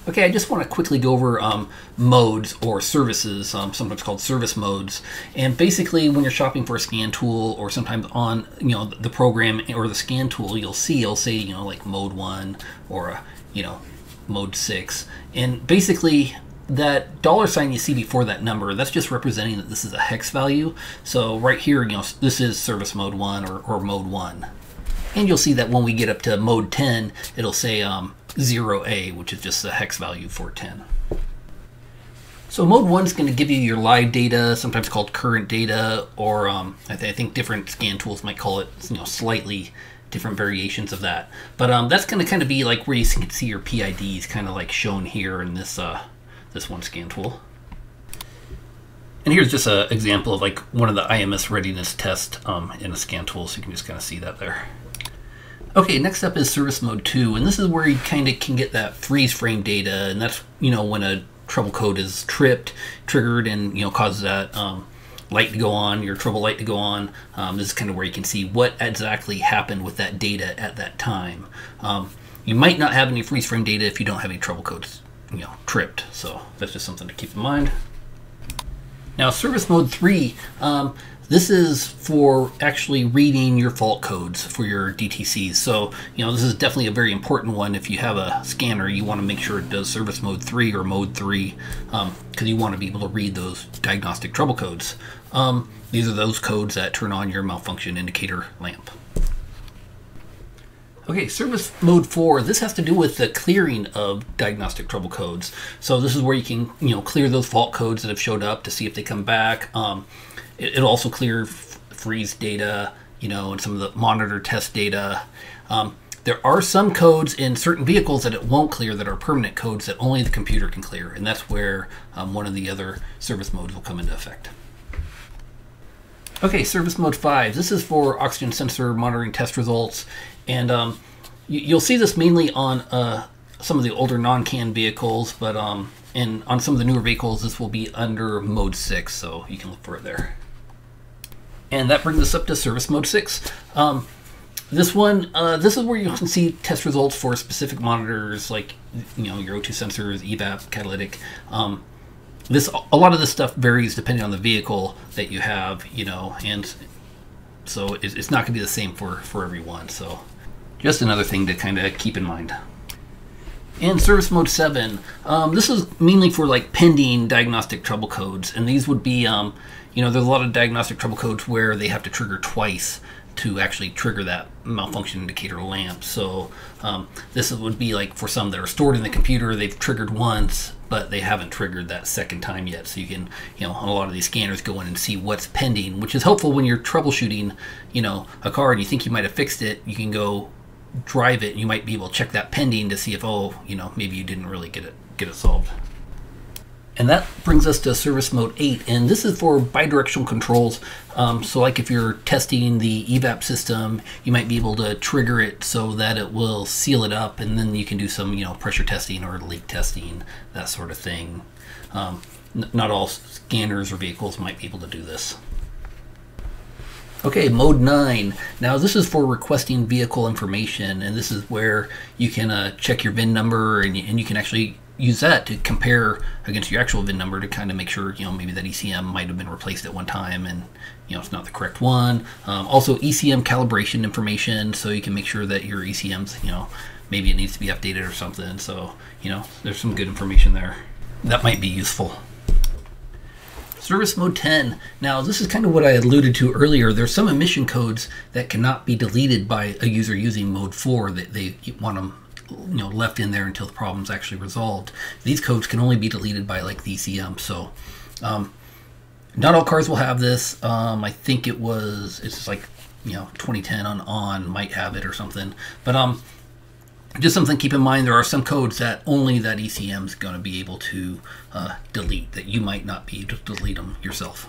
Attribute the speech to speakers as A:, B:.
A: Okay, I just want to quickly go over modes or services, sometimes called service modes. And basically, when you're shopping for a scan tool, or sometimes on the program or the scan tool, it'll say like mode 1 or mode 6. And basically, that $sign you see before that number, that's just representing that this is a hex value. So right here, this is service mode 1 or mode 1. And you'll see that when we get up to mode 10, it'll say 0A, which is just the hex value for 10. So mode 1 is going to give you your live data, sometimes called current data, or I think different scan tools might call it slightly different variations of that. But that's going to kind of be like where you can see your PIDs, kind of like shown here in this this one scan tool. And here's just an example of like one of the IMS readiness tests in a scan tool, so you can just kind of see that there. Okay, next up is service mode 2, and this is where you kind of can get that freeze frame data, and that's when a trouble code is triggered, and causes that light to go on, your trouble light to go on. This is kind of where you can see what exactly happened with that data at that time. You might not have any freeze frame data if you don't have any trouble codes tripped, so that's just something to keep in mind. Now service mode 3, this is for actually reading your fault codes for your DTCs. So, this is definitely a very important one. If you have a scanner, you want to make sure it does service mode 3 or mode 3, because you want to be able to read those diagnostic trouble codes. These are those codes that turn on your malfunction indicator lamp. Okay, service mode 4, this has to do with the clearing of diagnostic trouble codes. So this is where you can, clear those fault codes that have showed up to see if they come back. It'll also clear freeze data, and some of the monitor test data. There are some codes in certain vehicles that it won't clear that are permanent codes that only the computer can clear, and that's where one of the other service modes will come into effect. Okay, service mode 5. This is for oxygen sensor monitoring test results, and you'll see this mainly on some of the older non-CAN vehicles, but and on some of the newer vehicles, this will be under mode 6, so you can look for it there. And that brings us up to service mode 6. This one, this is where you can see test results for specific monitors, like your O2 sensors, evap, catalytic. A lot of this stuff varies depending on the vehicle that you have, and so it's not going to be the same for everyone. So just another thing to kind of keep in mind. And service mode 7, this is mainly for like pending diagnostic trouble codes, and these would be, there's a lot of diagnostic trouble codes where they have to trigger twice to actually trigger that malfunction indicator lamp. So this would be like for some that are stored in the computer, they've triggered once, but they haven't triggered that second time yet. So you can, on a lot of these scanners, go in and see what's pending, which is helpful when you're troubleshooting, a car and you think you might have fixed it. You can go drive it and you might be able to check that pending to see if, maybe you didn't really get it solved. And that brings us to service mode 8, and this is for bidirectional controls. So like if you're testing the evap system, you might be able to trigger it so that it will seal it up, and then you can do some pressure testing or leak testing, that sort of thing. Not all scanners or vehicles might be able to do this. Okay, mode 9. Now this is for requesting vehicle information, and this is where you can check your VIN number, and you can actually use that to compare against your actual VIN number to kind of make sure, maybe that ECM might have been replaced at one time and, it's not the correct one. Also ECM calibration information, so you can make sure that your ECM's, maybe it needs to be updated or something. So, there's some good information there. That might be useful. Service mode 10. Now this is kind of what I alluded to earlier. There's some emission codes that cannot be deleted by a user using mode 4, that they want them left in there until the problem's actually resolved. These codes can only be deleted by like the ECM. So not all cars will have this. I think it's just like 2010 on might have it or something, but just something to keep in mind. There are some codes that only that ECM is going to be able to delete, that you might not be able to delete them yourself.